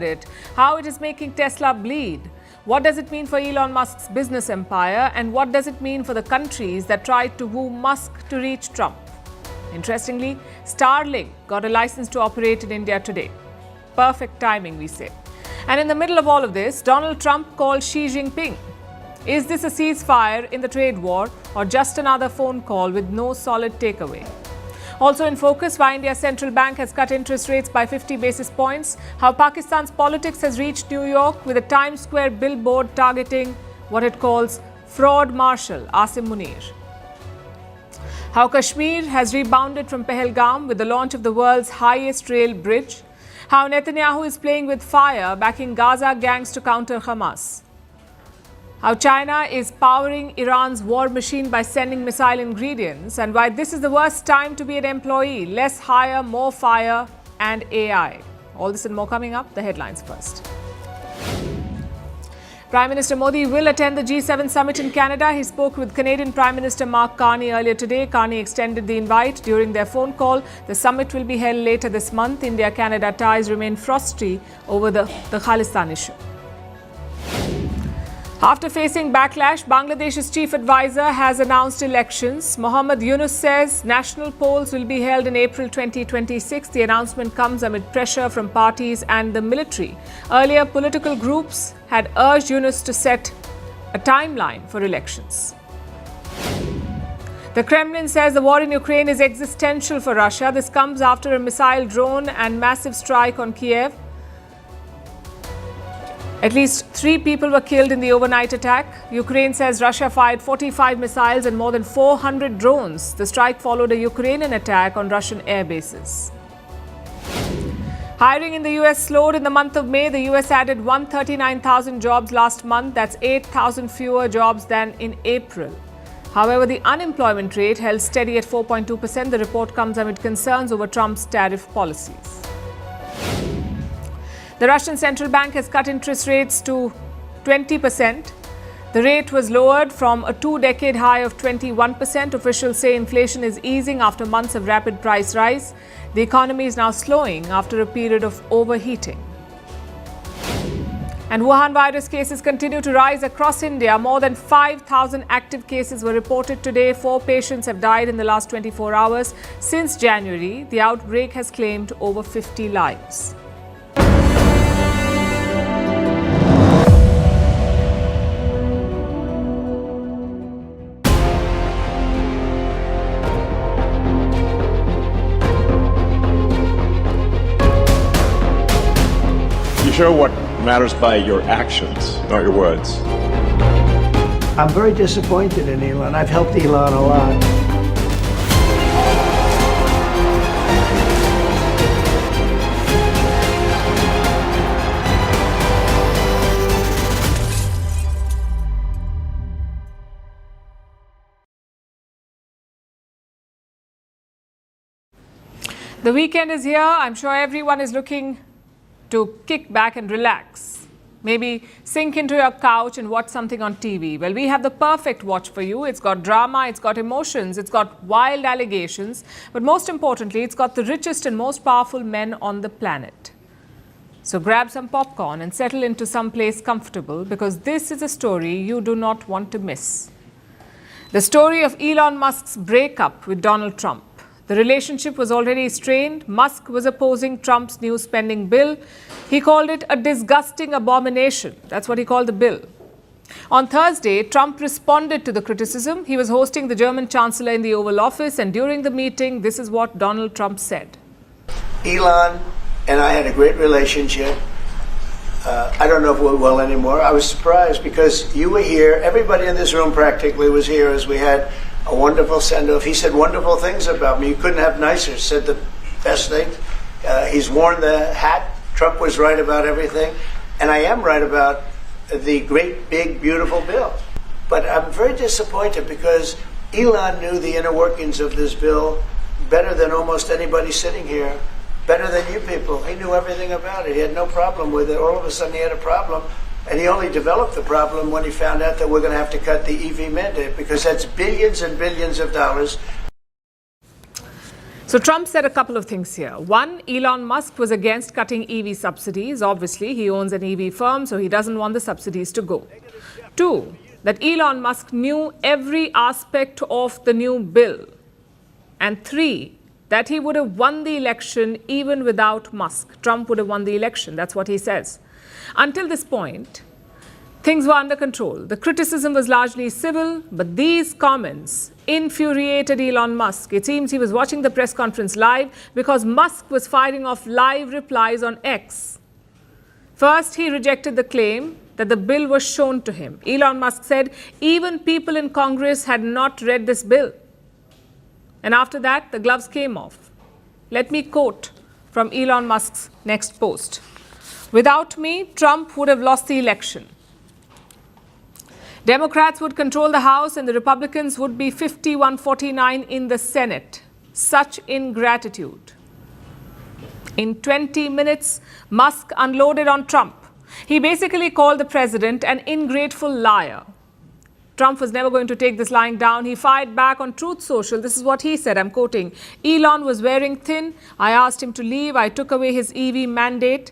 it, how it is making Tesla bleed. What does it mean for Elon Musk's business empire, and what does it mean for the countries that tried to woo Musk to reach Trump? Interestingly, Starlink got a license to operate in India today. Perfect timing, we say. And in the middle of all of this, Donald Trump called Xi Jinping. Is this a ceasefire in the trade war or just another phone call with no solid takeaway? Also in focus, why India's central bank has cut interest rates by 50 basis points, how Pakistan's politics has reached New York with a Times Square billboard targeting what it calls fraud marshal Asim Munir. How Kashmir has rebounded from Pahalgam with the launch of the world's highest rail bridge. How Netanyahu is playing with fire, backing Gaza gangs to counter Hamas. How China is powering Iran's war machine by sending missile ingredients, and why this is the worst time to be an employee. Less hire, more fire, and AI. All this and more coming up. The headlines first. Prime Minister Modi will attend the G7 summit in Canada. He spoke with Canadian Prime Minister Mark Carney earlier today. Carney extended the invite during their phone call. The summit will be held later this month. India-Canada ties remain frosty over the Khalistan issue. After facing backlash, Bangladesh's chief advisor has announced elections. Mohammad Yunus says national polls will be held in April 2026. The announcement comes amid pressure from parties and the military. Earlier, political groups had urged Yunus to set a timeline for elections. The Kremlin says the war in Ukraine is existential for Russia. This comes after a missile, drone and massive strike on Kiev. At least 3 people were killed in the overnight attack. Ukraine says Russia fired 45 missiles and more than 400 drones. The strike followed a Ukrainian attack on Russian air bases. Hiring in the US slowed in the month of May. The US added 139,000 jobs last month. That's 8,000 fewer jobs than in April. However, the unemployment rate held steady at 4.2%. The report comes amid concerns over Trump's tariff policies. The Russian central bank has cut interest rates to 20%. The rate was lowered from a 2-decade high of 21%. Officials say inflation is easing after months of rapid price rise. The economy is now slowing after a period of overheating. And Wuhan virus cases continue to rise across India. More than 5,000 active cases were reported today. 4 patients have died in the last 24 hours. Since January, the outbreak has claimed over 50 lives. You show what matters by your actions, not your words. I'm very disappointed in Elon. I've helped Elon a lot. The weekend is here. I'm sure everyone is looking to kick back and relax. Maybe sink into your couch and watch something on TV. Well, we have the perfect watch for you. It's got drama, it's got emotions, it's got wild allegations, but most importantly, it's got the richest and most powerful men on the planet. So grab some popcorn and settle into some place comfortable, because this is a story you do not want to miss. The story of Elon Musk's breakup with Donald Trump. The relationship was already strained. Musk was opposing Trump's new spending bill. He called it a disgusting abomination. That's what he called the bill. On Thursday, Trump responded to the criticism. He was hosting the German Chancellor in the Oval Office, and during the meeting, this is what Donald Trump said. Elon and I had a great relationship. I don't know if we're well anymore. I was surprised because you were here. Everybody in this room practically was here as we had a wonderful send-off. He said wonderful things about me. You couldn't have nicer. Said the best things. He's worn the hat. Trump was right about everything. And I am right about the great, big, beautiful bill. But I'm very disappointed because Elon knew the inner workings of this bill better than almost anybody sitting here, better than you people. He knew everything about it. He had no problem with it. All of a sudden he had a problem. And he only developed the problem when he found out that we're going to have to cut the EV mandate, because that's billions and billions of dollars. So Trump said a couple of things here. One, Elon Musk was against cutting EV subsidies. Obviously, he owns an EV firm, so he doesn't want the subsidies to go. Two, that Elon Musk knew every aspect of the new bill. And three, that he would have won the election even without Musk. Trump would have won the election. That's what he says. Until this point, things were under control. The criticism was largely civil, but these comments infuriated Elon Musk. It seems he was watching the press conference live because Musk was firing off live replies on X. First, he rejected the claim that the bill was shown to him. Elon Musk said even people in Congress had not read this bill. And after that, the gloves came off. Let me quote from Elon Musk's next post. Without me, Trump would have lost the election. Democrats would control the House and the Republicans would be 51-49 in the Senate. Such ingratitude. In 20 minutes, Musk unloaded on Trump. He basically called the president an ingrateful liar. Trump was never going to take this lying down. He fired back on Truth Social. This is what he said. I'm quoting. Elon was wearing thin. I asked him to leave. I took away his EV mandate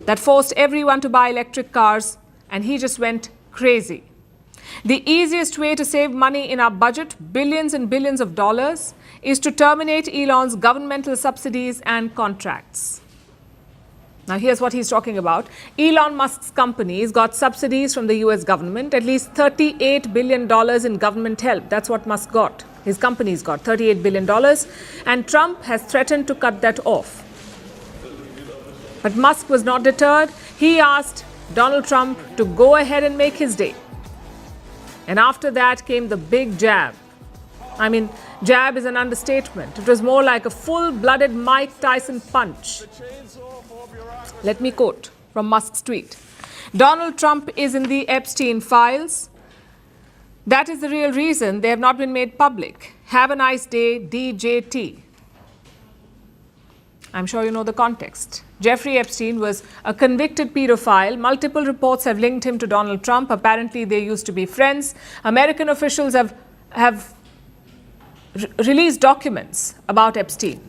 that forced everyone to buy electric cars, and he just went crazy. The easiest way to save money in our budget, billions and billions of dollars, is to terminate Elon's governmental subsidies and contracts. Now, here's what he's talking about. Elon Musk's companies got subsidies from the US government, at least $38 billion in government help. That's what Musk got. His companies got $38 billion. And Trump has threatened to cut that off. But Musk was not deterred. He asked Donald Trump to go ahead and make his day. And after that came the big jab. I mean, jab is an understatement. It was more like a full-blooded Mike Tyson punch. Let me quote from Musk's tweet. Donald Trump is in the Epstein files. That is the real reason they have not been made public. Have a nice day, DJT. I'm sure you know the context. Jeffrey Epstein was a convicted pedophile. Multiple reports have linked him to Donald Trump. Apparently, they used to be friends. American officials have released documents about Epstein.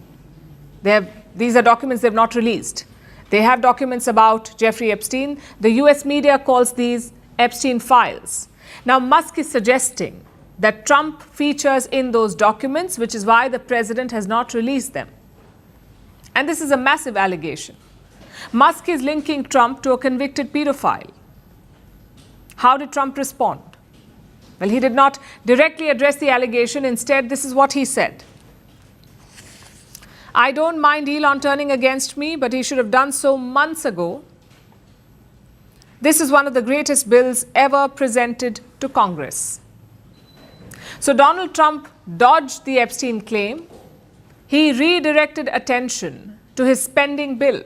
These are documents they've not released. They have documents about Jeffrey Epstein. The US media calls these Epstein files. Now, Musk is suggesting that Trump features in those documents, which is why the president has not released them. And this is a massive allegation. Musk is linking Trump to a convicted pedophile. How did Trump respond? Well, he did not directly address the allegation. Instead, this is what he said. I don't mind Elon turning against me, but he should have done so months ago. This is one of the greatest bills ever presented to Congress. So Donald Trump dodged the Epstein claim. He redirected attention to his spending bill.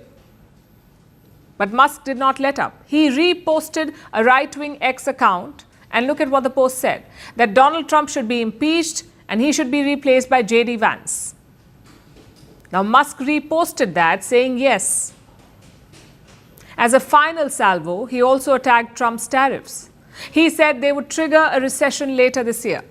But Musk did not let up. He reposted a right-wing X account, and look at what the post said, that Donald Trump should be impeached and he should be replaced by J.D. Vance. Now, Musk reposted that, saying yes. As a final salvo, he also attacked Trump's tariffs. He said they would trigger a recession later this year.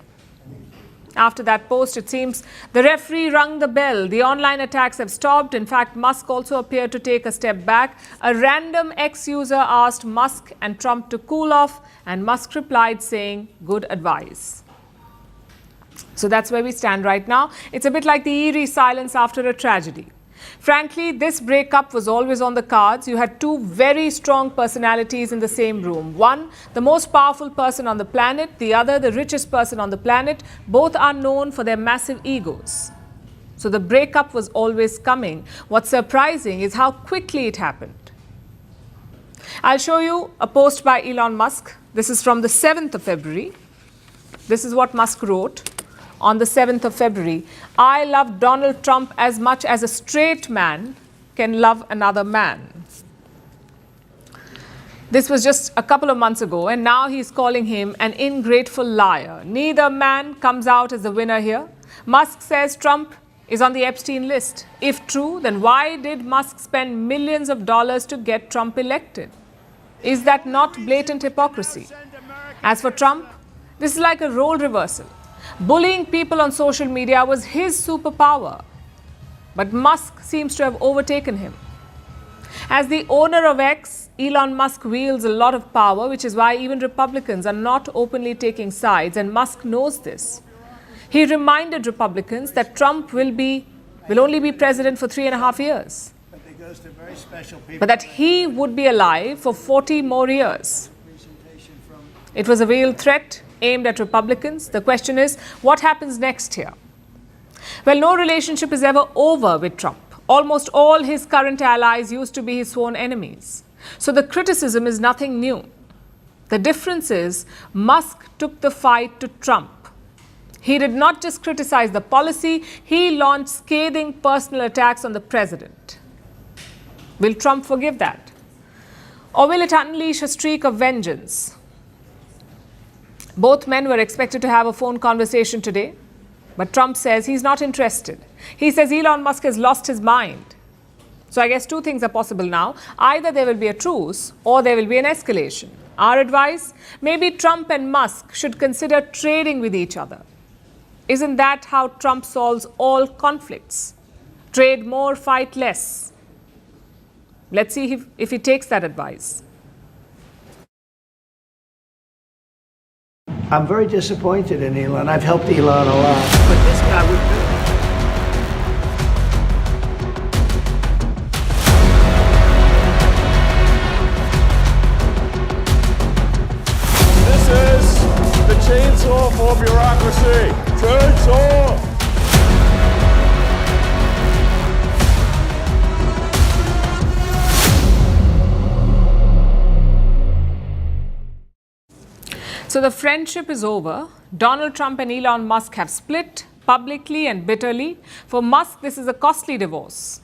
After that post, it seems the referee rung the bell. The online attacks have stopped. In fact, Musk also appeared to take a step back. A random X-user asked Musk and Trump to cool off, and Musk replied saying, good advice. So that's where we stand right now. It's a bit like the eerie silence after a tragedy. Frankly, this breakup was always on the cards. You had two very strong personalities in the same room. One, the most powerful person on the planet. The other, the richest person on the planet. Both are known for their massive egos. So the breakup was always coming. What's surprising is how quickly it happened. I'll show you a post by Elon Musk. This is from the 7th of February. This is what Musk wrote. On the 7th of February, I love Donald Trump as much as a straight man can love another man. This was just a couple of months ago, and now he's calling him an ingrateful liar. Neither man comes out as the winner here. Musk says Trump is on the Epstein list. If true, then why did Musk spend millions of dollars to get Trump elected? Is that not blatant hypocrisy? As for Trump, this is like a role reversal. Bullying people on social media was his superpower. But Musk seems to have overtaken him. As the owner of X, Elon Musk wields a lot of power, which is why even Republicans are not openly taking sides, and Musk knows this. He reminded Republicans that Trump will only be president for 3.5 years, but that he would be alive for 40 more years. It was a veiled threat aimed at Republicans. The question is, what happens next here? Well, no relationship is ever over with Trump. Almost all his current allies used to be his sworn enemies. So the criticism is nothing new. The difference is Musk took the fight to Trump. He did not just criticize the policy, he launched scathing personal attacks on the president. Will Trump forgive that? Or will it unleash a streak of vengeance? Both men were expected to have a phone conversation today, but Trump says he's not interested. He says Elon Musk has lost his mind. So I guess two things are possible now. Either there will be a truce or there will be an escalation. Our advice? Maybe Trump and Musk should consider trading with each other. Isn't that how Trump solves all conflicts? Trade more, fight less. Let's see if he takes that advice. I'm very disappointed in Elon. I've helped Elon a lot. But this guy would do it. This is the chainsaw for bureaucracy. Chainsaw! So the friendship is over. Donald Trump and Elon Musk have split publicly and bitterly. For Musk, this is a costly divorce.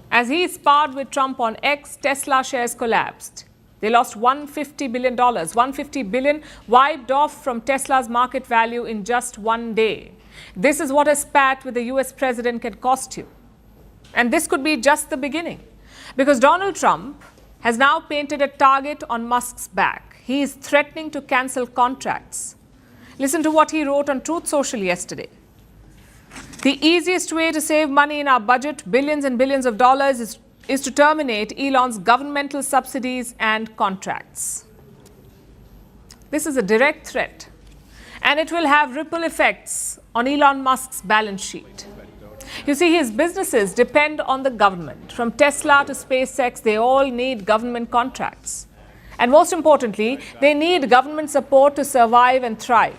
As he sparred with Trump on X, Tesla shares collapsed. They lost $150 billion. $150 billion wiped off from Tesla's market value in just one day. This is what a spat with the US president can cost you. And this could be just the beginning. Because Donald Trump has now painted a target on Musk's back. He is threatening to cancel contracts. Listen to what he wrote on Truth Social yesterday. The easiest way to save money in our budget, billions and billions of dollars, is to terminate Elon's governmental subsidies and contracts. This is a direct threat, and it will have ripple effects on Elon Musk's balance sheet. You see, his businesses depend on the government. From Tesla to SpaceX, they all need government contracts. And most importantly, they need government support to survive and thrive.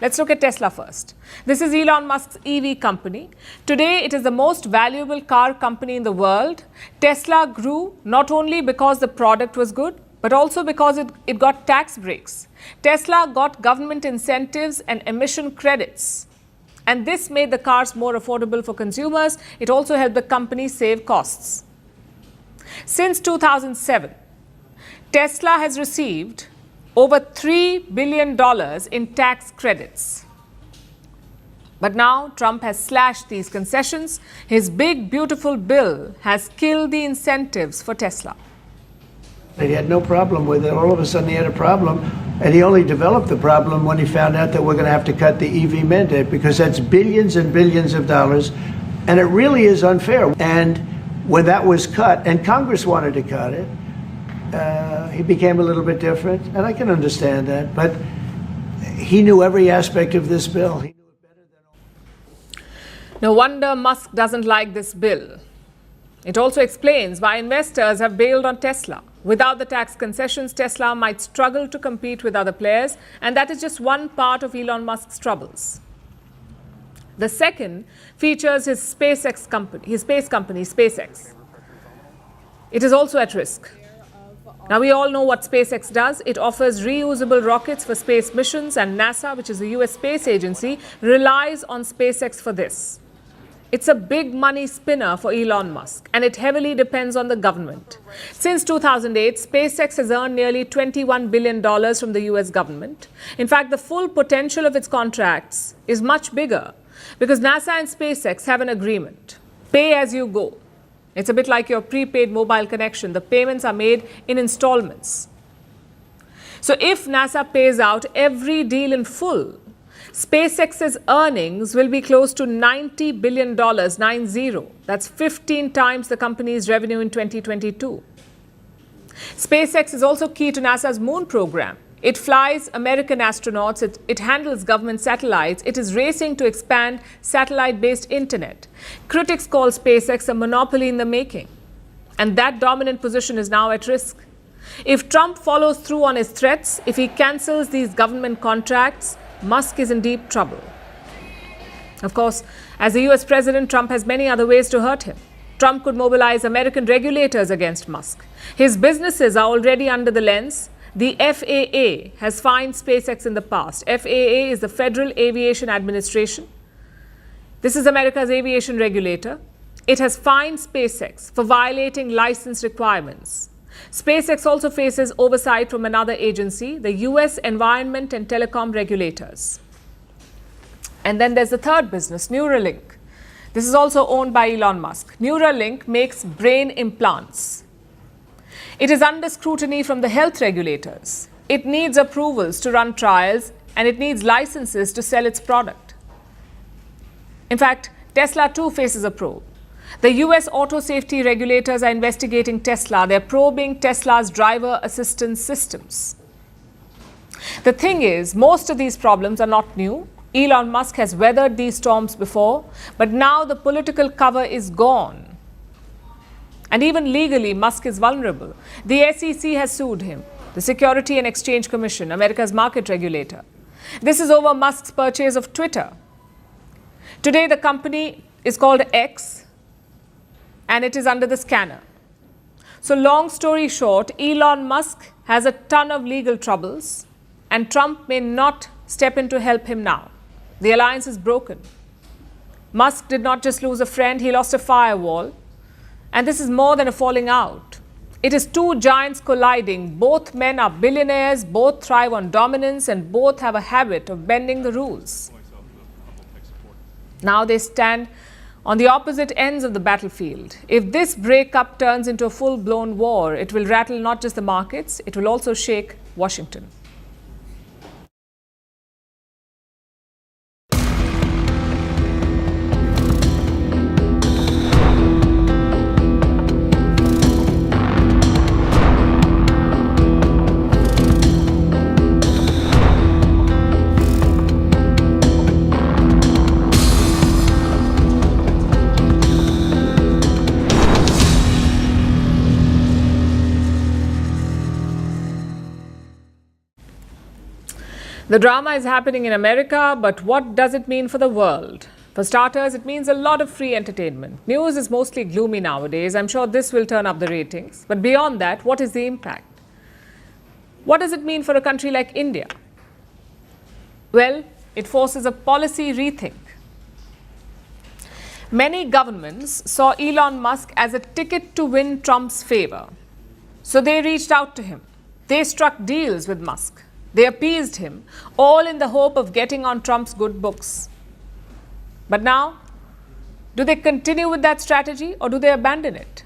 Let's look at Tesla first. This is Elon Musk's EV company. Today, it is the most valuable car company in the world. Tesla grew not only because the product was good, but also because it got tax breaks. Tesla got government incentives and emission credits. And this made the cars more affordable for consumers. It also helped the company save costs. Since 2007, Tesla has received over $3 billion in tax credits. But now Trump has slashed these concessions. His big, beautiful bill has killed the incentives for Tesla. He had no problem with it. All of a sudden he had a problem, and he only developed the problem when he found out that we're going to have to cut the EV mandate, because that's billions and billions of dollars, and it really is unfair. And when that was cut, and Congress wanted to cut it, he became a little bit different, and I can understand that, but he knew every aspect of this bill. He knew it better than all. No wonder Musk doesn't like this bill. It also explains why investors have bailed on Tesla. Without the tax concessions, Tesla might struggle to compete with other players, and that is just one part of Elon Musk's troubles. The second features his space company, SpaceX. It is also at risk. Now, we all know what SpaceX does. It offers reusable rockets for space missions, and NASA, which is the US space agency, relies on SpaceX for this. It's a big money spinner for Elon Musk, and it heavily depends on the government. Since 2008, SpaceX has earned nearly $21 billion from the US government. In fact, the full potential of its contracts is much bigger because NASA and SpaceX have an agreement. Pay as you go. It's a bit like your prepaid mobile connection. The payments are made in installments. So if NASA pays out every deal in full, SpaceX's earnings will be close to $90 billion, 90. That's 15 times the company's revenue in 2022. SpaceX is also key to NASA's moon program. It flies American astronauts, it handles government satellites, it is racing to expand satellite-based internet. Critics call SpaceX a monopoly in the making, and that dominant position is now at risk. If Trump follows through on his threats, if he cancels these government contracts, Musk is in deep trouble. Of course, as the US president, Trump has many other ways to hurt him. Trump could mobilize American regulators against Musk. His businesses are already under the lens. The FAA has fined SpaceX in the past. FAA is the Federal Aviation Administration. This is America's aviation regulator. It has fined SpaceX for violating license requirements. SpaceX also faces oversight from another agency, the US Environment and Telecom Regulators. And then there's the third business, Neuralink. This is also owned by Elon Musk. Neuralink makes brain implants. It is under scrutiny from the health regulators. It needs approvals to run trials, and it needs licenses to sell its product. In fact, Tesla too faces a probe. The US auto safety regulators are investigating Tesla. They're probing Tesla's driver assistance systems. The thing is, most of these problems are not new. Elon Musk has weathered these storms before, but now the political cover is gone. And even legally, Musk is vulnerable. The SEC has sued him, the Security and Exchange Commission, America's market regulator. This is over Musk's purchase of Twitter. Today, the company is called X, and it is under the scanner. So long story short, Elon Musk has a ton of legal troubles, and Trump may not step in to help him now. The alliance is broken. Musk did not just lose a friend, he lost a firewall. And this is more than a falling out. It is two giants colliding. Both men are billionaires, both thrive on dominance, and both have a habit of bending the rules. Now they stand on the opposite ends of the battlefield. If this breakup turns into a full-blown war, it will rattle not just the markets, it will also shake Washington. The drama is happening in America, but what does it mean for the world? For starters, it means a lot of free entertainment. News is mostly gloomy nowadays. I'm sure this will turn up the ratings. But beyond that, what is the impact? What does it mean for a country like India? Well, it forces a policy rethink. Many governments saw Elon Musk as a ticket to win Trump's favor. So they reached out to him. They struck deals with Musk. They appeased him, all in the hope of getting on Trump's good books. But now, do they continue with that strategy or do they abandon it?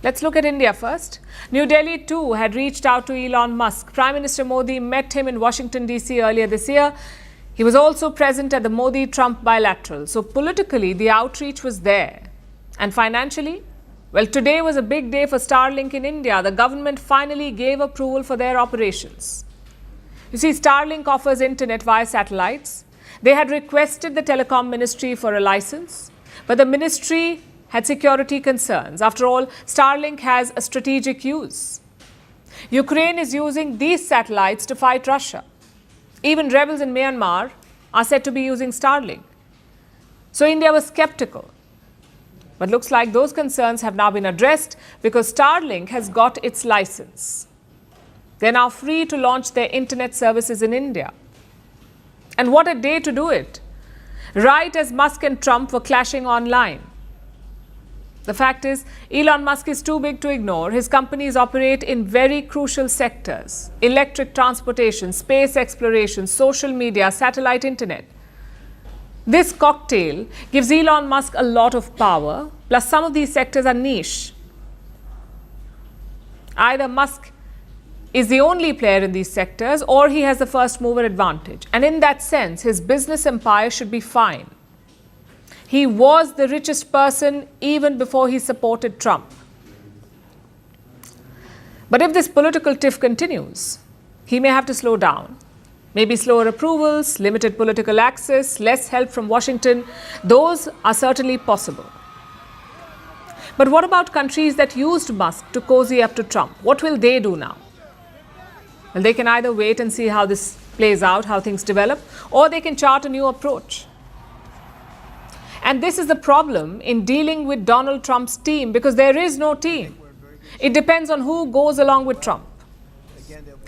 Let's look at India first. New Delhi too had reached out to Elon Musk. Prime Minister Modi met him in Washington, D.C. earlier this year. He was also present at the Modi-Trump bilateral. So politically, the outreach was there. And financially, well, today was a big day for Starlink in India. The government finally gave approval for their operations. You see, Starlink offers internet via satellites. They had requested the telecom ministry for a license, but the ministry had security concerns. After all, Starlink has a strategic use. Ukraine is using these satellites to fight Russia. Even rebels in Myanmar are said to be using Starlink. So India was skeptical. But looks like those concerns have now been addressed because Starlink has got its license. They're now free to launch their internet services in India. And what a day to do it! Right as Musk and Trump were clashing online. The fact is, Elon Musk is too big to ignore. His companies operate in very crucial sectors: electric transportation, space exploration, social media, satellite internet. This cocktail gives Elon Musk a lot of power, plus some of these sectors are niche. Either Musk is the only player in these sectors, or he has the first mover advantage. And in that sense, his business empire should be fine. He was the richest person even before he supported Trump. But if this political tiff continues, he may have to slow down. Maybe slower approvals, limited political access, less help from Washington. Those are certainly possible. But what about countries that used Musk to cozy up to Trump? What will they do now? Well, they can either wait and see how this plays out, how things develop, or they can chart a new approach. And this is the problem in dealing with Donald Trump's team, because there is no team. It depends on who goes along with Trump.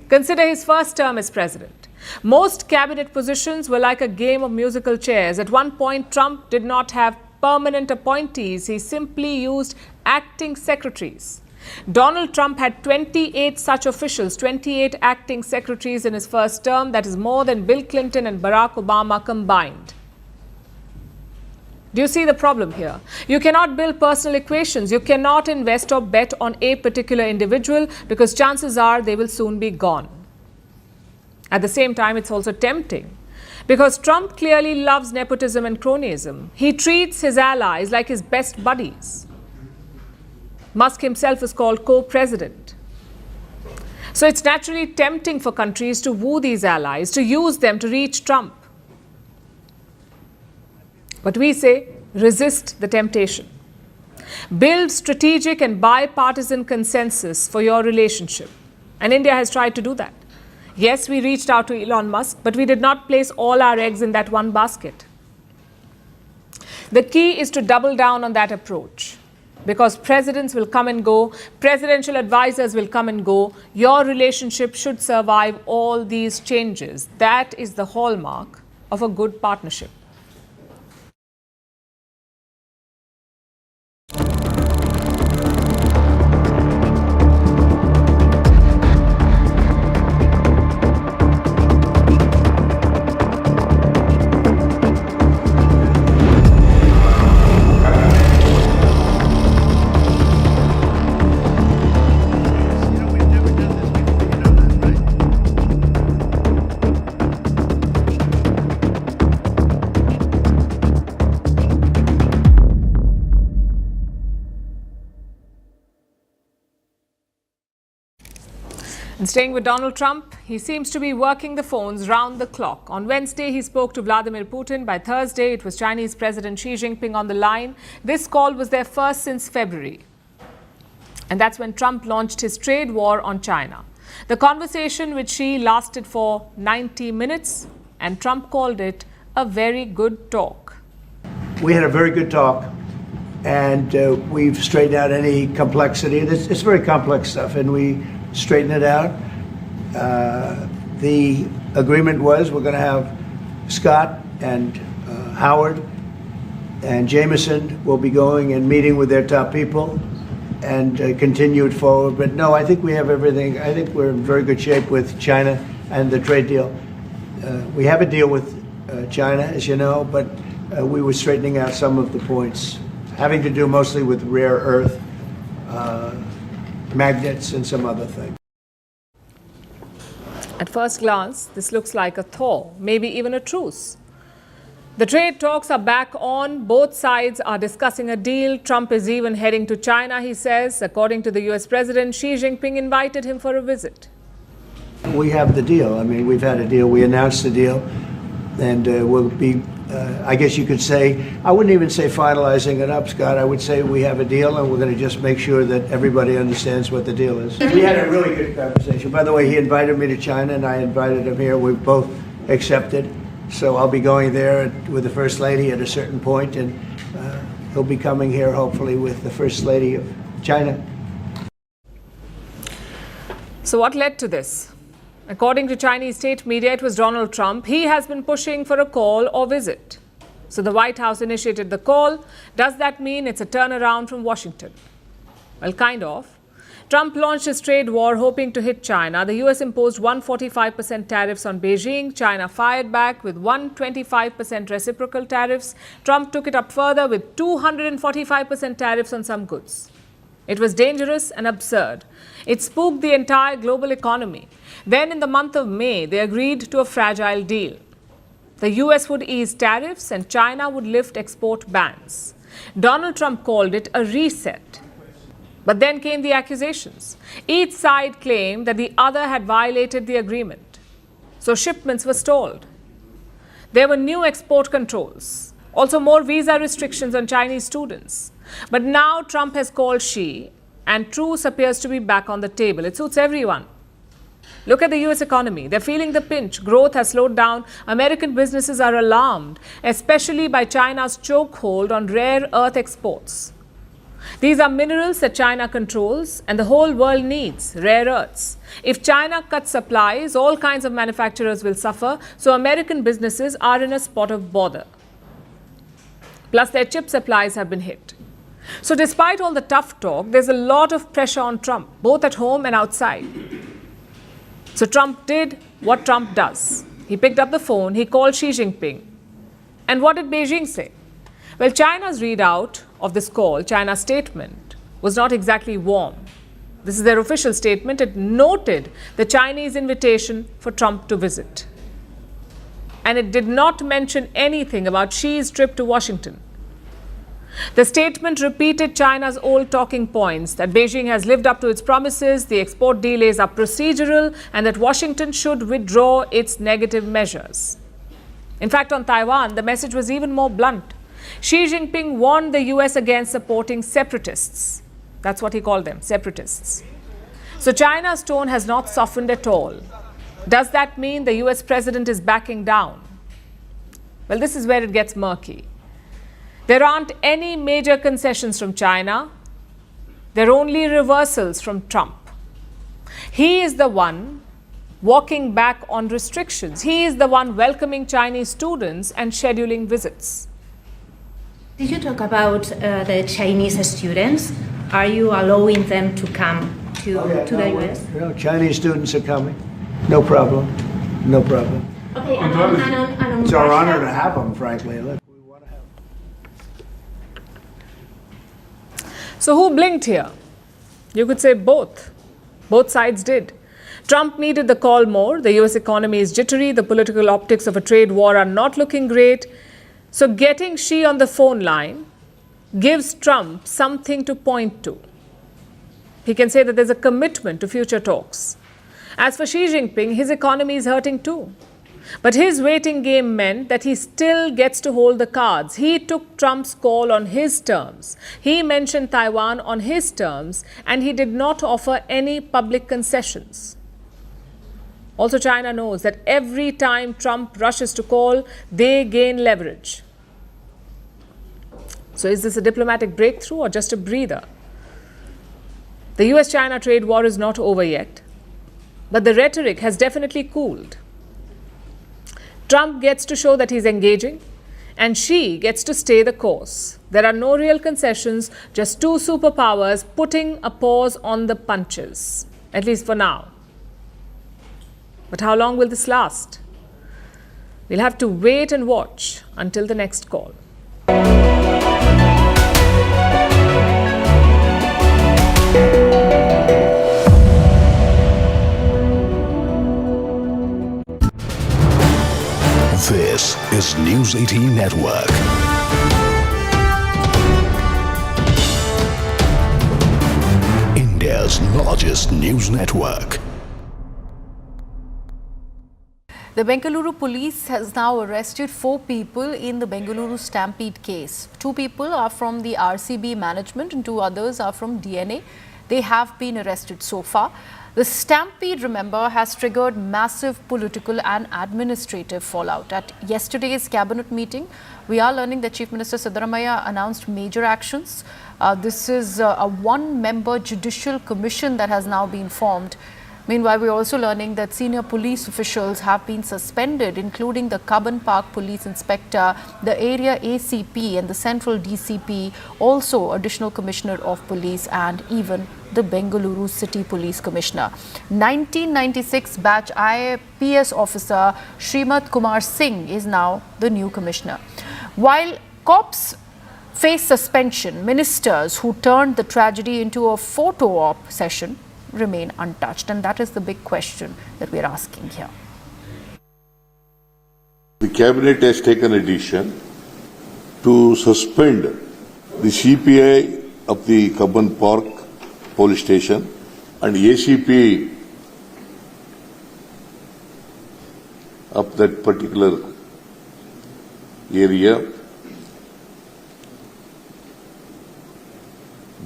Consider his first term as president. Most cabinet positions were like a game of musical chairs. At one point, Trump did not have permanent appointees. He simply used acting secretaries. Donald Trump had 28 such officials, 28 acting secretaries in his first term. That is more than Bill Clinton and Barack Obama combined. Do you see the problem here? You cannot build personal equations. You cannot invest or bet on a particular individual, because chances are they will soon be gone. At the same time, it's also tempting, because Trump clearly loves nepotism and cronyism. He treats his allies like his best buddies. Musk himself is called co-president. So it's naturally tempting for countries to woo these allies, to use them to reach Trump. But we say, resist the temptation. Build strategic and bipartisan consensus for your relationship. And India has tried to do that. Yes, we reached out to Elon Musk, but we did not place all our eggs in that one basket. The key is to double down on that approach, because presidents will come and go, presidential advisors will come and go. Your relationship should survive all these changes. That is the hallmark of a good partnership. And staying with Donald Trump, he seems to be working the phones round the clock. On Wednesday, he spoke to Vladimir Putin. By Thursday, it was Chinese President Xi Jinping on the line. This call was their first since February. And that's when Trump launched his trade war on China. The conversation with Xi lasted for 90 minutes, and Trump called it a very good talk. We had a very good talk, and we've straightened out any complexity. It's very complex stuff, and we straightened it out. The agreement was we're going to have Scott and Howard and Jameson will be going and meeting with their top people and continue it forward. But no, I think we have everything. I think we're in very good shape with China and the trade deal. We have a deal with China, as you know, but we were straightening out some of the points, having to do mostly with rare earth, magnets, and some other things. At first glance, this looks like a thaw, maybe even a truce. The trade talks are back on. Both sides are discussing a deal. Trump is even heading to China, he says. According to the US president, Xi Jinping invited him for a visit. We have the deal. I mean, we've had a deal. We announced the deal, and we'll be, I guess you could say, I wouldn't even say finalizing it up, Scott. I would say we have a deal, and we're going to just make sure that everybody understands what the deal is. We had a really good conversation. By the way, he invited me to China, and I invited him here. We both accepted. So I'll be going there with the First Lady at a certain point, and he'll be coming here, hopefully, with the First Lady of China. So what led to this? According to Chinese state media, it was Donald Trump. He has been pushing for a call or visit. So the White House initiated the call. Does that mean it's a turnaround from Washington? Well, kind of. Trump launched his trade war hoping to hit China. The US imposed 145% tariffs on Beijing. China fired back with 125% reciprocal tariffs. Trump took it up further with 245% tariffs on some goods. It was dangerous and absurd. It spooked the entire global economy. Then, in the month of May, they agreed to a fragile deal. The US would ease tariffs and China would lift export bans. Donald Trump called it a reset. But then came the accusations. Each side claimed that the other had violated the agreement. So shipments were stalled. There were new export controls, also more visa restrictions on Chinese students. But now Trump has called Xi, and truce appears to be back on the table. It suits everyone. Look at the US economy. They're feeling the pinch. Growth has slowed down. American businesses are alarmed, especially by China's chokehold on rare earth exports. These are minerals that China controls and the whole world needs, rare earths. If China cuts supplies, all kinds of manufacturers will suffer, so American businesses are in a spot of bother. Plus, their chip supplies have been hit. So despite all the tough talk, there's a lot of pressure on Trump, both at home and outside. So Trump did what Trump does. He picked up the phone, he called Xi Jinping. And what did Beijing say? Well, China's readout of this call, China's statement, was not exactly warm. This is their official statement. It noted the Chinese invitation for Trump to visit. And it did not mention anything about Xi's trip to Washington. The statement repeated China's old talking points that Beijing has lived up to its promises, the export delays are procedural, and that Washington should withdraw its negative measures. In fact, on Taiwan, the message was even more blunt. Xi Jinping warned the US against supporting separatists. That's what he called them, separatists. So China's tone has not softened at all. Does that mean the US president is backing down? Well, this is where it gets murky. There aren't any major concessions from China. There are only reversals from Trump. He is the one walking back on restrictions. He is the one welcoming Chinese students and scheduling visits. Did you talk about the Chinese students? Are you allowing them to come to the US? You know, Chinese students are coming. No problem. No problem. Okay, and on It's our Russia? honor to have them, frankly. Look, we want to have them. So who blinked here? You could say both. Both sides did. Trump needed the call more. The US economy is jittery. The political optics of a trade war are not looking great. So getting Xi on the phone line gives Trump something to point to. He can say that there's a commitment to future talks. As for Xi Jinping, his economy is hurting too. But his waiting game meant that he still gets to hold the cards. He took Trump's call on his terms. He mentioned Taiwan on his terms, and he did not offer any public concessions. Also, China knows that every time Trump rushes to call, they gain leverage. So is this a diplomatic breakthrough or just a breather? The US-China trade war is not over yet, but the rhetoric has definitely cooled. Trump gets to show that he's engaging, and Xi gets to stay the course. There are no real concessions, just two superpowers putting a pause on the punches, at least for now. But how long will this last? We'll have to wait and watch until the next call. This is News 18 Network. India's largest news network. The Bengaluru police has now arrested 4 people in the Bengaluru Stampede case. 2 people are from the RCB management and 2 others are from DNA. They have been arrested so far. The stampede, remember, has triggered massive political and administrative fallout. At yesterday's cabinet meeting, we are learning that Chief Minister Siddaramaiah announced major actions. This is a one-member judicial commission that has now been formed. Meanwhile, we're also learning that senior police officials have been suspended, including the Cubbon Park police inspector, the area ACP and the central DCP, also additional commissioner of police, and even the Bengaluru City Police Commissioner. 1996 batch IPS officer Srimat Kumar Singh is now the new commissioner. While cops face suspension. Ministers who turned the tragedy into a photo op session remain untouched, and that is the big question that we are asking here. The cabinet has taken a decision to suspend the CPI of the Cubbon Park police station and ACP of that particular area,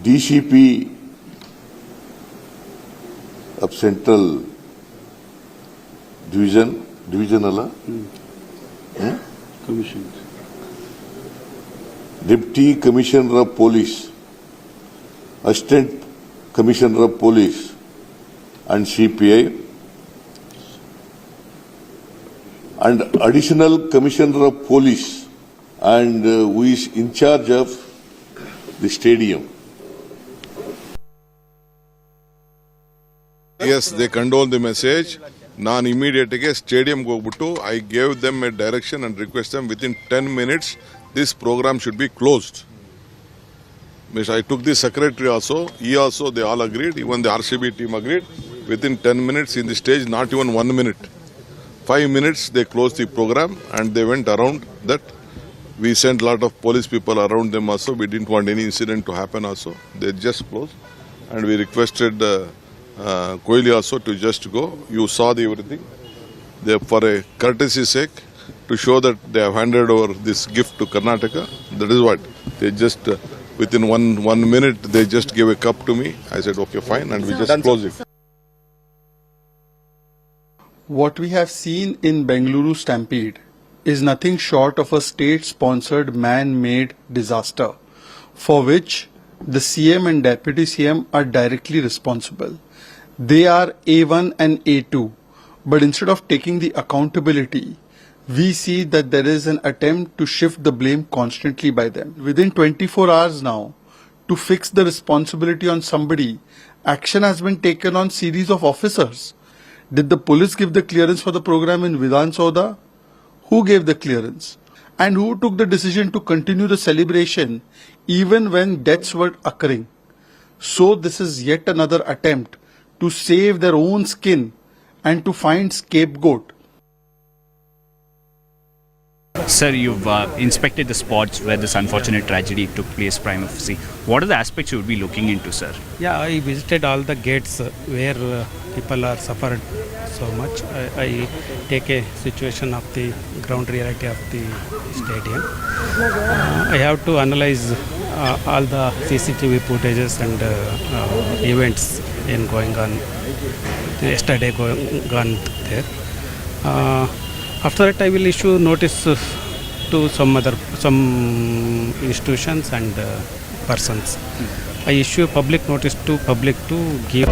DCP of Central Divisional Commission, Deputy Commissioner of Police, Assistant Commissioner of Police and CPI, and Additional Commissioner of Police, and who is in charge of the stadium. Yes, they condone the message. Nan immediately stadium go I gave them a direction and request them within 10 minutes this program should be closed. Means I took the secretary also, he also, they all agreed, even the RCB team agreed. Within 10 minutes in the stage, not even 1 minute. 5 minutes they closed the program and they went around that. We sent a lot of police people around them also. We didn't want any incident to happen also. They just closed and we requested Kohli also to just go. You saw the everything. They, for a courtesy sake, to show that they have handed over this gift to Karnataka. That is what they just within one minute they just gave a cup to me. I said okay, fine, and we just closed it. What we have seen in Bengaluru Stampede is nothing short of a state-sponsored man-made disaster for which the CM and Deputy CM are directly responsible. They are A1 and A2, but instead of taking the accountability, we see that there is an attempt to shift the blame constantly by them. Within 24 hours now, to fix the responsibility on somebody, action has been taken on series of officers. Did the police give the clearance for the program in Vidhan Sauda? Who gave the clearance? And who took the decision to continue the celebration even when deaths were occurring? So this is yet another attempt to save their own skin and to find scapegoat. Sir, you've inspected the spots where this unfortunate tragedy took place prima facie. What are the aspects you would be looking into, sir? Yeah, I visited all the gates where people are suffered so much. I take a situation of the ground reality of the stadium. I have to analyze all the CCTV footages and events in going on yesterday gone there. After that, I will issue notice to some institutions and persons. I issue public notice to public to give.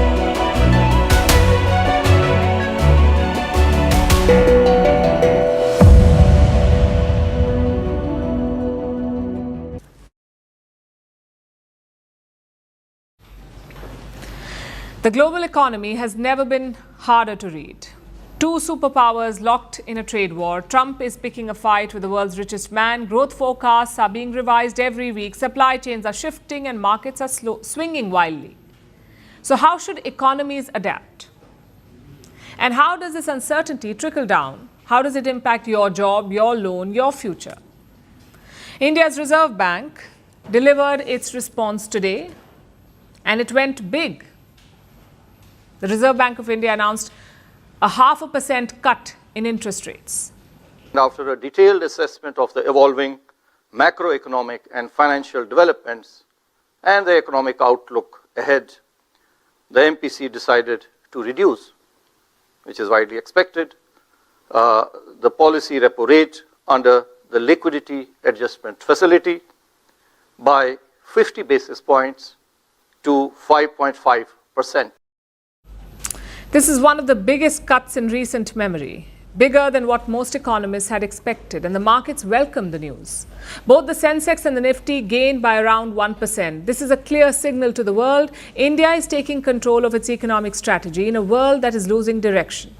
The global economy has never been harder to read. Two superpowers locked in a trade war. Trump is picking a fight with the world's richest man. Growth forecasts are being revised every week. Supply chains are shifting and markets are swinging wildly. So how should economies adapt? And how does this uncertainty trickle down? How does it impact your job, your loan, your future? India's Reserve Bank delivered its response today, and it went big. The Reserve Bank of India announced a 0.5% cut in interest rates. After a detailed assessment of the evolving macroeconomic and financial developments and the economic outlook ahead, the MPC decided to reduce, which is widely expected, the policy repo rate under the liquidity adjustment facility by 50 basis points to 5.5%. This is one of the biggest cuts in recent memory, bigger than what most economists had expected, and the markets welcomed the news. Both the Sensex and the Nifty gained by around 1%. This is a clear signal to the world. India is taking control of its economic strategy in a world that is losing direction.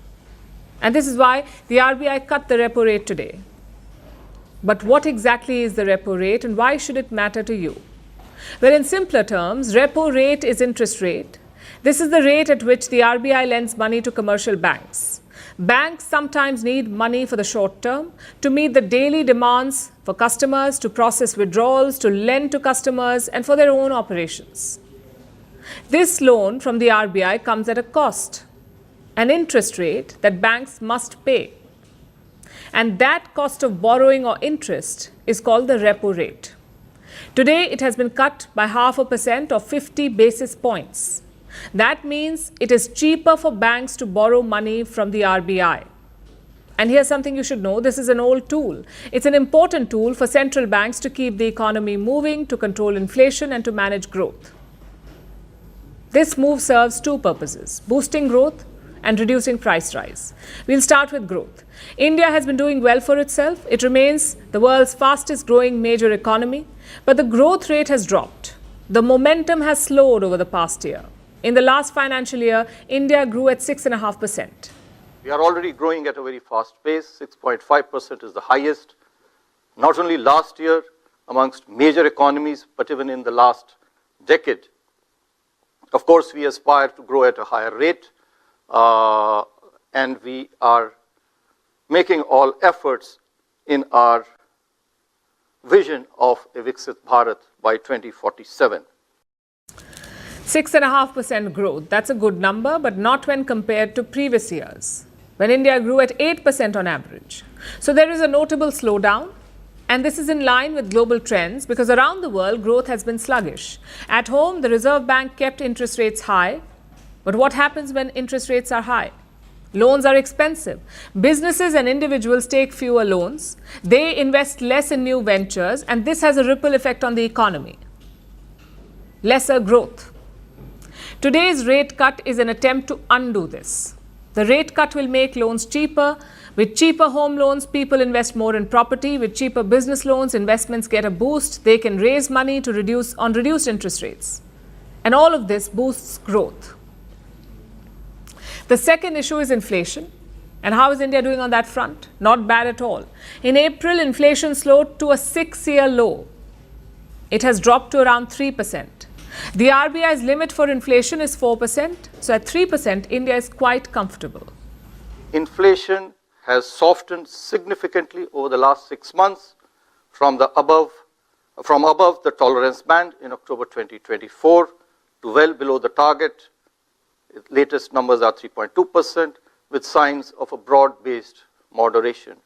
And this is why the RBI cut the repo rate today. But what exactly is the repo rate and why should it matter to you? Well, in simpler terms, repo rate is interest rate. This is the rate at which the RBI lends money to commercial banks. Banks sometimes need money for the short term to meet the daily demands for customers, to process withdrawals, to lend to customers, and for their own operations. This loan from the RBI comes at a cost, an interest rate that banks must pay. And that cost of borrowing or interest is called the repo rate. Today, it has been cut by 0.5% or 50 basis points. That means it is cheaper for banks to borrow money from the RBI. And here's something you should know. This is an old tool. It's an important tool for central banks to keep the economy moving, to control inflation, and to manage growth. This move serves two purposes: boosting growth and reducing price rise. We'll start with growth. India has been doing well for itself. It remains the world's fastest growing major economy, but the growth rate has dropped. The momentum has slowed over the past year. In the last financial year, India grew at 6.5%. We are already growing at a very fast pace. 6.5% is the highest, not only last year amongst major economies, but even in the last decade. Of course, we aspire to grow at a higher rate, and we are making all efforts in our vision of a Viksit Bharat by 2047. 6.5% growth, that's a good number, but not when compared to previous years, when India grew at 8% on average. So there is a notable slowdown, and this is in line with global trends because around the world growth has been sluggish. At home, the Reserve Bank kept interest rates high, but what happens when interest rates are high? Loans are expensive. Businesses and individuals take fewer loans. They invest less in new ventures, and this has a ripple effect on the economy. Lesser growth. Today's rate cut is an attempt to undo this. The rate cut will make loans cheaper. With cheaper home loans, people invest more in property. With cheaper business loans, investments get a boost. They can raise money to reduced interest rates. And all of this boosts growth. The second issue is inflation. And how is India doing on that front? Not bad at all. In April, inflation slowed to a 6-year low. It has dropped to around 3%. The RBI's limit for inflation is 4%. So at 3%, India is quite comfortable. Inflation has softened significantly over the last 6 months from above the tolerance band in October 2024 to well below the target. Its latest numbers are 3.2%, with signs of a broad-based moderation.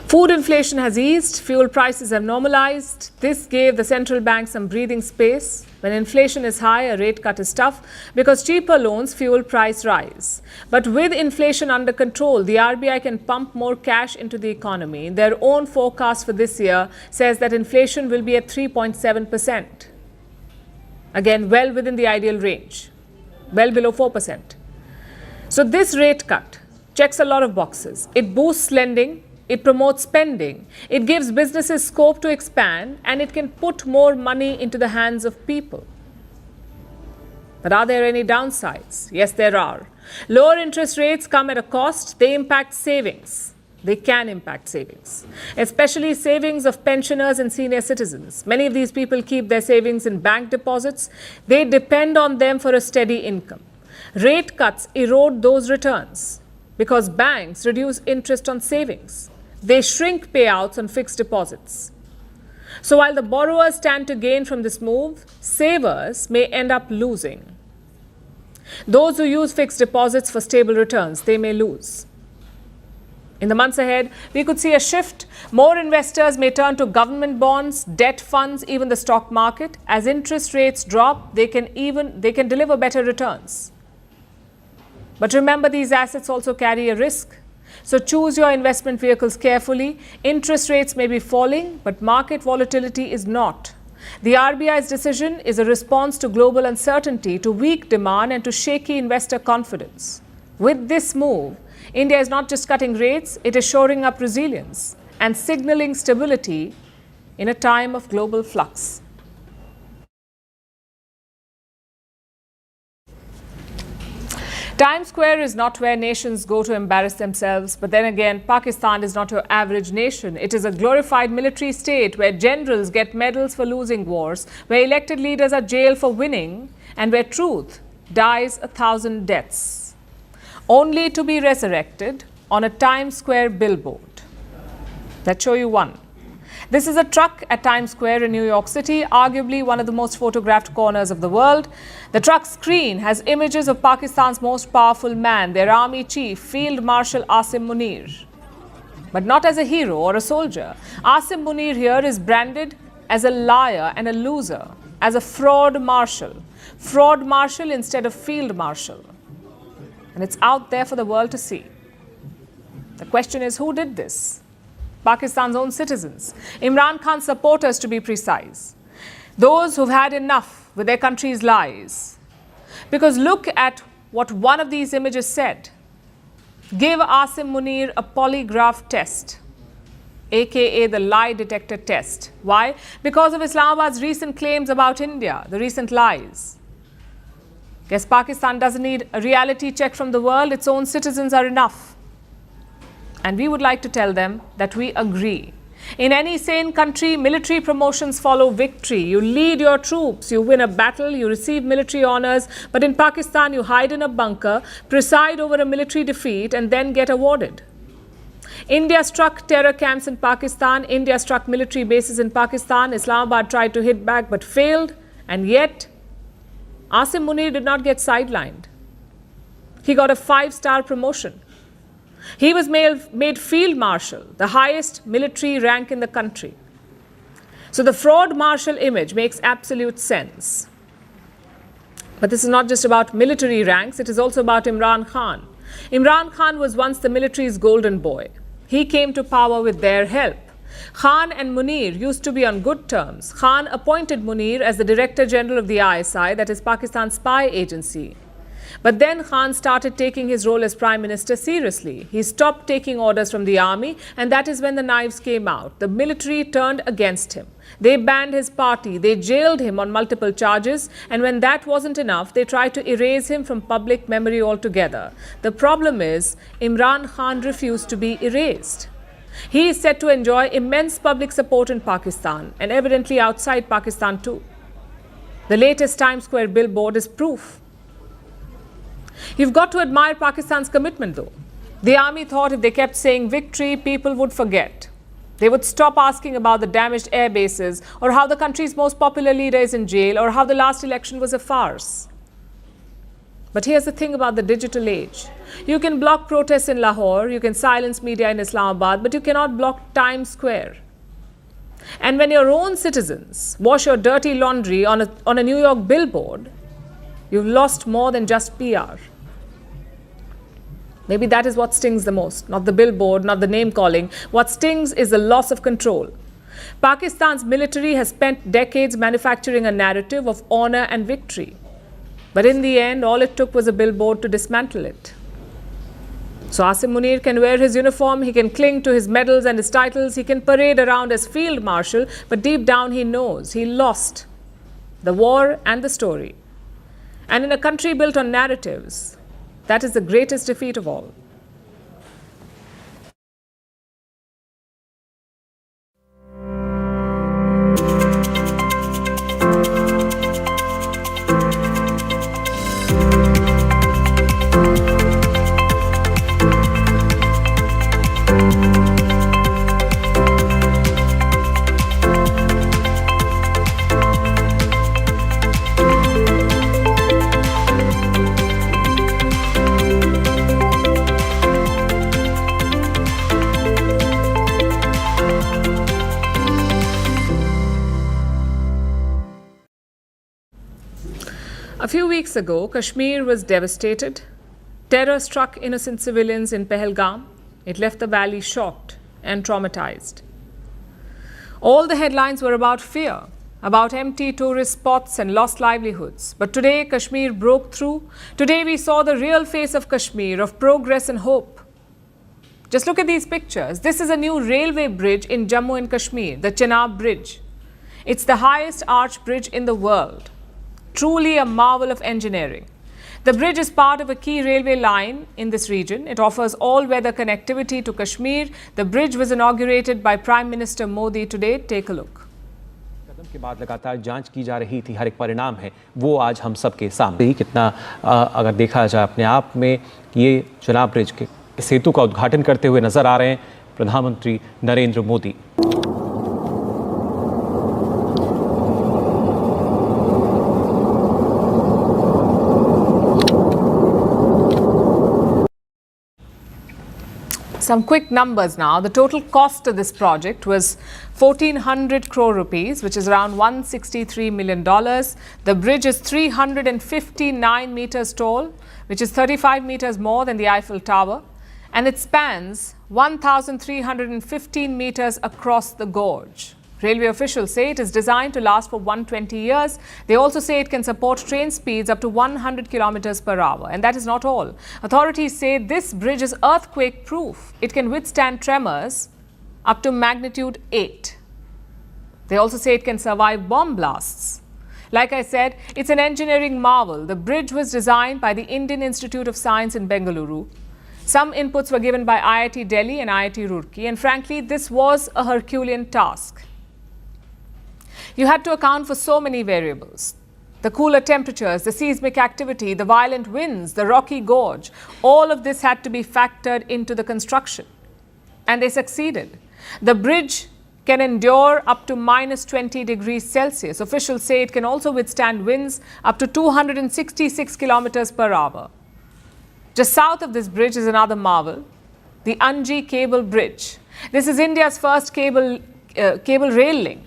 Food inflation has eased, fuel prices have normalized. This gave the central bank some breathing space. When inflation is high, a rate cut is tough because cheaper loans fuel price rise. But with inflation under control, the RBI can pump more cash into the economy. Their own forecast for this year says that inflation will be at 3.7%. Again, well within the ideal range, well below 4%. So this rate cut checks a lot of boxes. It boosts lending. It promotes spending, it gives businesses scope to expand, and it can put more money into the hands of people. But are there any downsides? Yes, there are. Lower interest rates come at a cost. They impact savings. They can impact savings, especially savings of pensioners and senior citizens. Many of these people keep their savings in bank deposits. They depend on them for a steady income. Rate cuts erode those returns because banks reduce interest on savings. They shrink payouts on fixed deposits. So while the borrowers stand to gain from this move, savers may end up losing. Those who use fixed deposits for stable returns, they may lose. In the months ahead, we could see a shift. More investors may turn to government bonds, debt funds, even the stock market. As interest rates drop, they can deliver better returns. But remember, these assets also carry a risk. So choose your investment vehicles carefully. Interest rates may be falling, but market volatility is not. The RBI's decision is a response to global uncertainty, to weak demand, and to shaky investor confidence. With this move, India is not just cutting rates, it is shoring up resilience and signaling stability in a time of global flux. Times Square is not where nations go to embarrass themselves, but then again, Pakistan is not your average nation. It is a glorified military state where generals get medals for losing wars, where elected leaders are jailed for winning, and where truth dies 1,000 deaths, only to be resurrected on a Times Square billboard. Let's show you one. This is a truck at Times Square in New York City, arguably one of the most photographed corners of the world. The truck's screen has images of Pakistan's most powerful man, their army chief, Field Marshal Asim Munir. But not as a hero or a soldier. Asim Munir here is branded as a liar and a loser, as a fraud marshal. Fraud marshal instead of field marshal. And it's out there for the world to see. The question is, who did this? Pakistan's own citizens. Imran Khan's supporters, to be precise. Those who've had enough with their country's lies. Because look at what one of these images said. Give Asim Munir a polygraph test, aka the lie detector test. Why? Because of Islamabad's recent claims about India, the recent lies. Guess Pakistan doesn't need a reality check from the world, its own citizens are enough. And we would like to tell them that we agree. In any sane country, military promotions follow victory. You lead your troops, you win a battle, you receive military honors. But in Pakistan, you hide in a bunker, preside over a military defeat, and then get awarded. India struck terror camps in Pakistan. India struck military bases in Pakistan. Islamabad tried to hit back but failed. And yet, Asim Munir did not get sidelined. He got a 5-star promotion. He was made Field Marshal, the highest military rank in the country. So the fraud marshal image makes absolute sense. But this is not just about military ranks, it is also about Imran Khan. Imran Khan was once the military's golden boy. He came to power with their help. Khan and Munir used to be on good terms. Khan appointed Munir as the Director General of the ISI, that is Pakistan's spy agency. But then Khan started taking his role as Prime Minister seriously. He stopped taking orders from the army, and that is when the knives came out. The military turned against him. They banned his party. They jailed him on multiple charges. And when that wasn't enough, they tried to erase him from public memory altogether. The problem is, Imran Khan refused to be erased. He is said to enjoy immense public support in Pakistan, and evidently outside Pakistan too. The latest Times Square billboard is proof. You've got to admire Pakistan's commitment, though. The army thought if they kept saying victory, people would forget. They would stop asking about the damaged air bases, or how the country's most popular leader is in jail, or how the last election was a farce. But here's the thing about the digital age. You can block protests in Lahore, you can silence media in Islamabad, but you cannot block Times Square. And when your own citizens wash your dirty laundry on a New York billboard, you've lost more than just PR. Maybe that is what stings the most, not the billboard, not the name calling. What stings is the loss of control. Pakistan's military has spent decades manufacturing a narrative of honor and victory. But in the end, all it took was a billboard to dismantle it. So Asim Munir can wear his uniform, he can cling to his medals and his titles, he can parade around as Field Marshal, but deep down he knows he lost the war and the story. And in a country built on narratives, that is the greatest defeat of all. A few weeks ago, Kashmir was devastated. Terror struck innocent civilians in Pahalgam. It left the valley shocked and traumatized. All the headlines were about fear, about empty tourist spots and lost livelihoods. But today, Kashmir broke through. Today, we saw the real face of Kashmir, of progress and hope. Just look at these pictures. This is a new railway bridge in Jammu and Kashmir, the Chenab Bridge. It's the highest arch bridge in the world. Truly a marvel of engineering. The bridge is part of a key railway line in this region. It offers all-weather connectivity to Kashmir. The bridge was inaugurated by Prime Minister Modi today. Take a look. कदम के बाद लगातार जांच की जा रही थी, हर एक परिणाम है वो आज हम सब के सामने ही कितना अगर देखा जाए अपने आप में ये चुनाव ब्रिज के सेतु का उद्घाटन करते हुए नजर आ रहे हैं प्रधानमंत्री Narendra Modi. Some quick numbers now. The total cost of this project was 1,400 crore rupees, which is around $163 million. The bridge is 359 meters tall, which is 35 meters more than the Eiffel Tower, and it spans 1,315 meters across the gorge. Railway officials say it is designed to last for 120 years. They also say it can support train speeds up to 100 kilometers per hour. And that is not all. Authorities say this bridge is earthquake-proof. It can withstand tremors up to magnitude 8. They also say it can survive bomb blasts. Like I said, it's an engineering marvel. The bridge was designed by the Indian Institute of Science in Bengaluru. Some inputs were given by IIT Delhi and IIT Roorkee. And frankly, this was a Herculean task. You had to account for so many variables. The cooler temperatures, the seismic activity, the violent winds, the rocky gorge, all of this had to be factored into the construction. And they succeeded. The bridge can endure up to minus 20 degrees Celsius. Officials say it can also withstand winds up to 266 kilometers per hour. Just south of this bridge is another marvel, the Anji Cable Bridge. This is India's first cable rail link.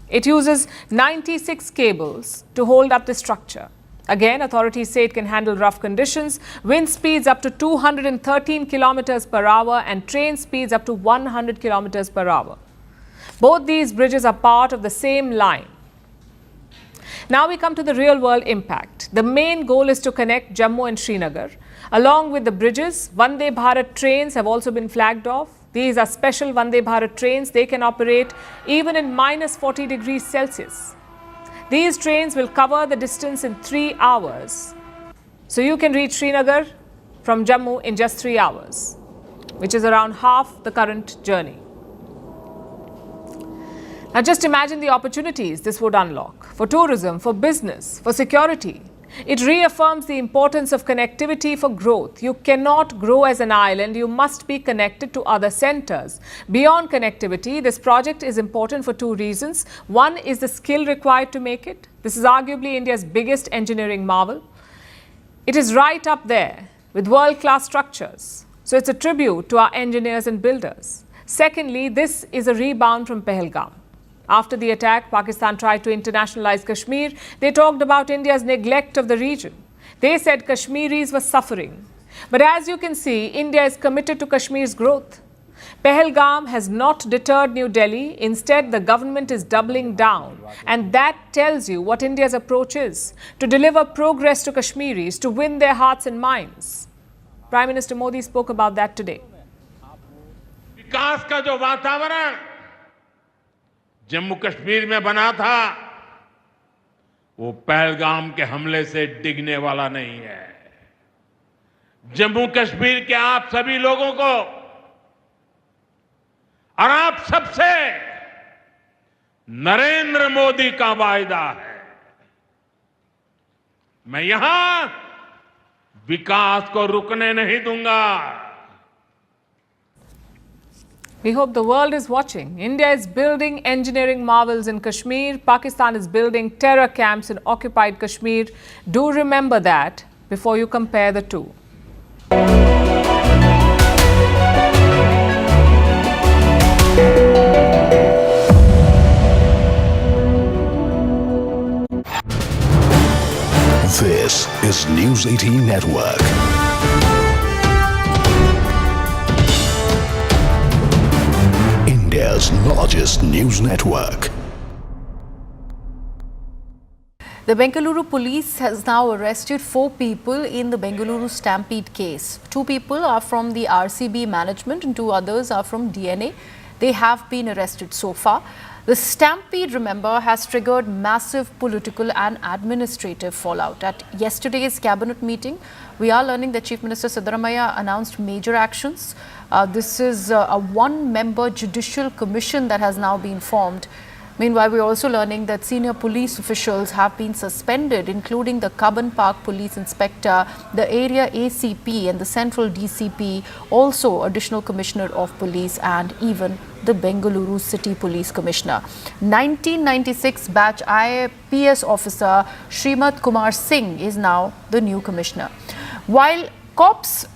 It uses 96 cables to hold up the structure. Again, authorities say it can handle rough conditions, wind speeds up to 213 kilometers per hour and train speeds up to 100 kilometers per hour. Both these bridges are part of the same line. Now we come to the real-world impact. The main goal is to connect Jammu and Srinagar. Along with the bridges, Vande Bharat trains have also been flagged off. These are special Vande Bharat trains. They can operate even in minus 40 degrees Celsius. These trains will cover the distance in 3 hours. So you can reach Srinagar from Jammu in just 3 hours, which is around half the current journey. Now just imagine the opportunities this would unlock for tourism, for business, for security. It reaffirms the importance of connectivity for growth. You cannot grow as an island. You must be connected to other centers. Beyond connectivity, this project is important for 2 reasons. One is the skill required to make it. This is arguably India's biggest engineering marvel. It is right up there with world-class structures. So it's a tribute to our engineers and builders. Secondly, this is a rebound from Pahalgam. After the attack, Pakistan tried to internationalize Kashmir. They talked about India's neglect of the region. They said Kashmiris were suffering. But as you can see, India is committed to Kashmir's growth. Pahalgam has not deterred New Delhi. Instead, the government is doubling down. And that tells you what India's approach is, to deliver progress to Kashmiris, to win their hearts and minds. Prime Minister Modi spoke about that today. विकास का जो वातावरण जम्मू कश्मीर में बना था वो पहलगाम के हमले से डिगने वाला नहीं है। जम्मू कश्मीर के आप सभी लोगों को और आप सबसे नरेंद्र मोदी का वायदा है, मैं यहां विकास को रुकने नहीं दूंगा। We hope the world is watching. India is building engineering marvels in Kashmir. Pakistan is building terror camps in occupied Kashmir. Do remember that before you compare the two. This is News 18 Network. India's largest news network. The Bengaluru police has now arrested 4 people in the Bengaluru Stampede case. 2 people are from the RCB management and 2 others are from DNA. They have been arrested so far. The stampede, remember, has triggered massive political and administrative fallout. At yesterday's cabinet meeting, we are learning that Chief Minister Siddaramaiah announced major actions. This is a one-member judicial commission that has now been formed. Meanwhile, we're also learning that senior police officials have been suspended, including the Cubbon Park police inspector, the area ACP and the central DCP, also additional commissioner of police, and even the Bengaluru city police commissioner. 1996 batch IPS officer Srimat Kumar Singh is now the new commissioner. While cops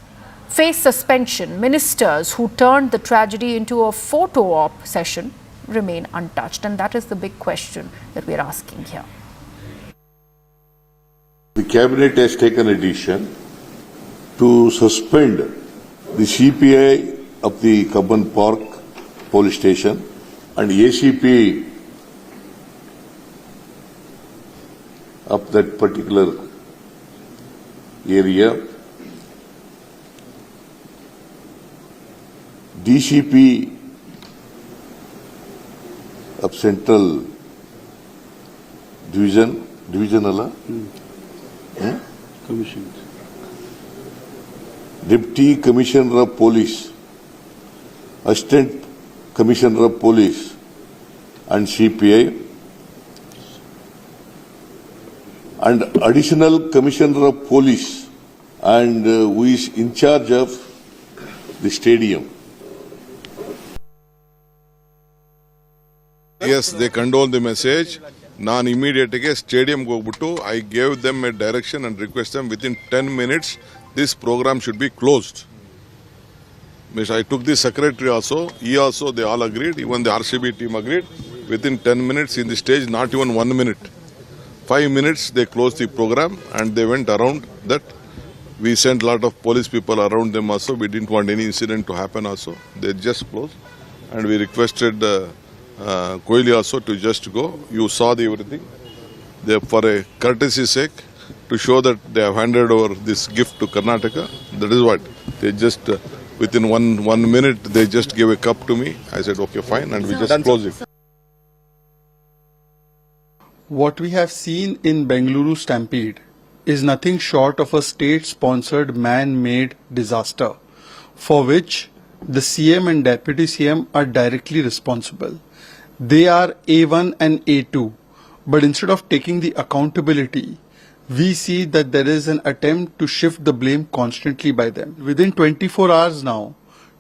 face suspension, ministers who turned the tragedy into a photo op session remain untouched, and that is the big question that we are asking here. The cabinet has taken a decision to suspend the CPI of the Cubbon Park police station and ACP of that particular area, DCP of Central Divisional Commission, Deputy Commissioner of Police, Assistant Commissioner of Police and CPI, and Additional Commissioner of Police, and who is in charge of the stadium. Yes, they condone the message. ನಾನು ಇಮಿಡಿಯೇಟ್ಗೆ ಸ್ಟೇಡಿಯಂಗೆ ಹೋಗ್ಬಿಟ್ಟು I gave them A direction and request them with in 10 minutes this program should be closed. I took the secretary also, they all agreed, even the RCB team agreed. Within 10 minutes in the stage, not even 1 minute. 5 minutes they closed the program and they went around that. We sent a lot of police people around them also. We didn't want any incident to happen also. They just closed and we requested Kohli also to just go. You saw everything. They, for a courtesy sake, to show that they have handed over this gift to Karnataka. That is what. They just, within one minute, they just gave a cup to me. I said, okay, fine, and we just closed it. What we have seen in Bengaluru Stampede is nothing short of a state-sponsored man-made disaster for which the CM and Deputy CM are directly responsible. They are A1 and A2, but instead of taking the accountability, we see that there is an attempt to shift the blame constantly by them. Within 24 hours now,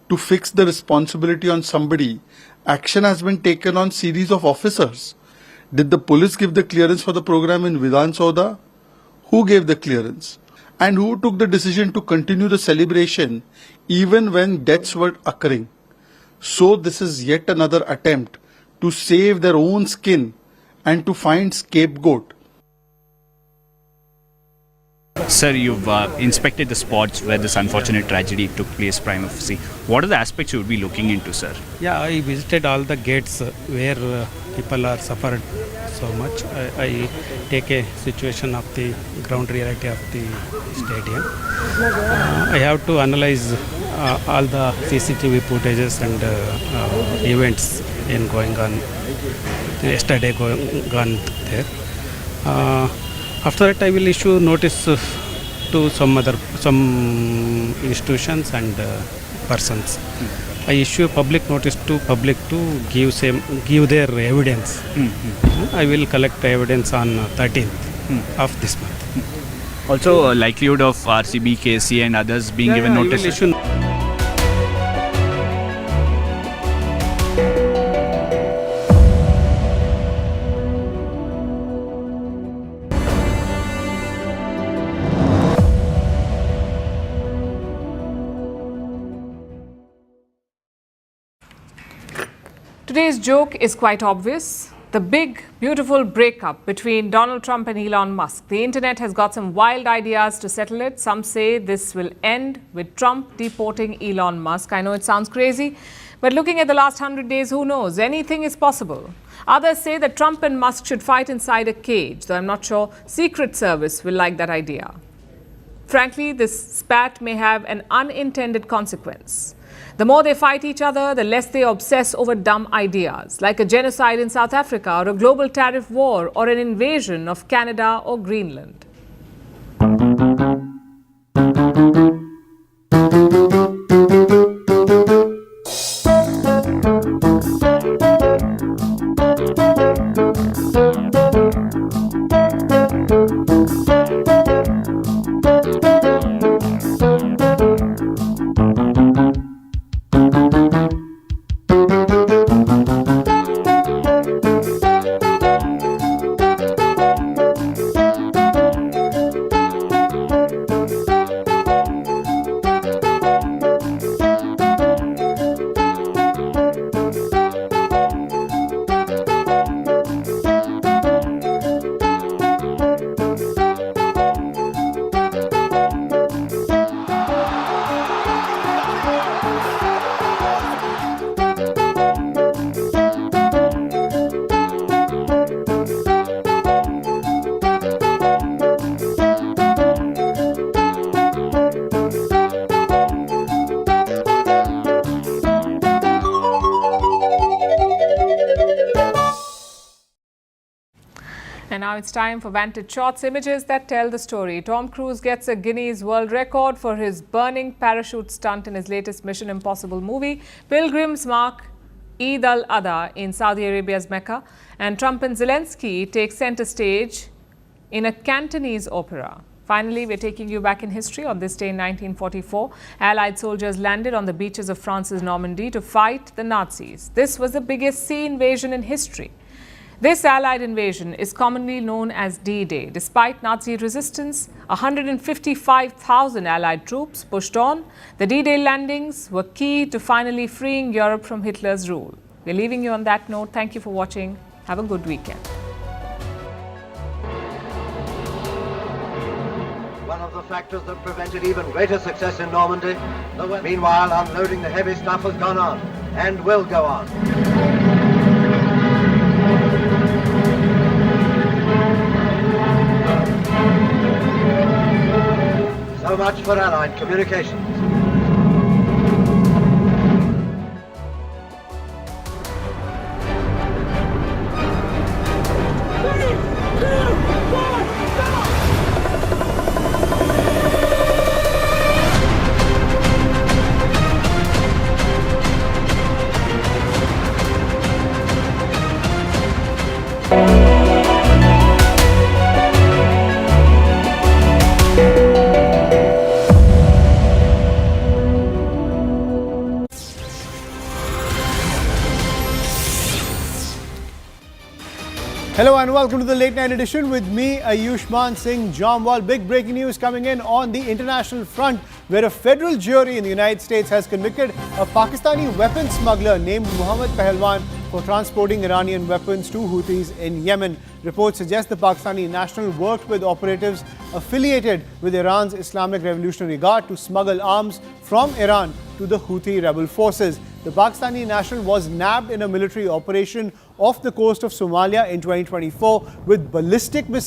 to fix the responsibility on somebody, action has been taken on series of officers. Did the police give the clearance for the program in Vidhan Sauda? Who gave the clearance? And who took the decision to continue the celebration even when deaths were occurring? So this is yet another attempt to save their own skin and to find scapegoat. Sir, you've inspected the spots where this unfortunate tragedy took place prima facie. What are the aspects you would be looking into, sir? Yeah, I visited all the gates where people are suffered so much. I take a situation of the ground reality of the stadium. I have to analyze all the CCTV footages and events in going on yesterday gone there. After that, I will issue notice to some institutions and persons. I issue a public notice to public to give their evidence. I will collect evidence on 13th of this month. Also, likelihood of RCB, KC and others being given notice. Today's joke is quite obvious. The big, beautiful breakup between Donald Trump and Elon Musk. The internet has got some wild ideas to settle it. Some say this will end with Trump deporting Elon Musk. I know it sounds crazy, but looking at the last 100 days, who knows? Anything is possible. Others say that Trump and Musk should fight inside a cage, though I'm not sure Secret Service will like that idea. Frankly, this spat may have an unintended consequence. The more they fight each other, the less they obsess over dumb ideas, like a genocide in South Africa or a global tariff war or an invasion of Canada or Greenland. And now it's time for Vantage Shots, images that tell the story. Tom Cruise gets a Guinness World Record for his burning parachute stunt in his latest Mission Impossible movie. Pilgrims mark Eid al-Adha in Saudi Arabia's Mecca. And Trump and Zelensky take center stage in a Cantonese opera. Finally, we're taking you back in history. On this day in 1944, Allied soldiers landed on the beaches of France's Normandy to fight the Nazis. This was the biggest sea invasion in history. This Allied invasion is commonly known as D-Day. Despite Nazi resistance, 155,000 Allied troops pushed on. The D-Day landings were key to finally freeing Europe from Hitler's rule. We're leaving you on that note. Thank you for watching. Have a good weekend. One of the factors that prevented even greater success in Normandy. Meanwhile, unloading the heavy stuff has gone on and will go on. So much for Allied communications. Hello and welcome to the late night edition with me, Ayushman Singh Jamwal. Big breaking news coming in on the international front, where a federal jury in the United States has convicted a Pakistani weapons smuggler named Mohammed Pahalwan for transporting Iranian weapons to Houthis in Yemen. Reports suggest the Pakistani national worked with operatives affiliated with Iran's Islamic Revolutionary Guard to smuggle arms from Iran to the Houthi rebel forces. The Pakistani national was nabbed in a military operation off the coast of Somalia in 2024 with ballistic missiles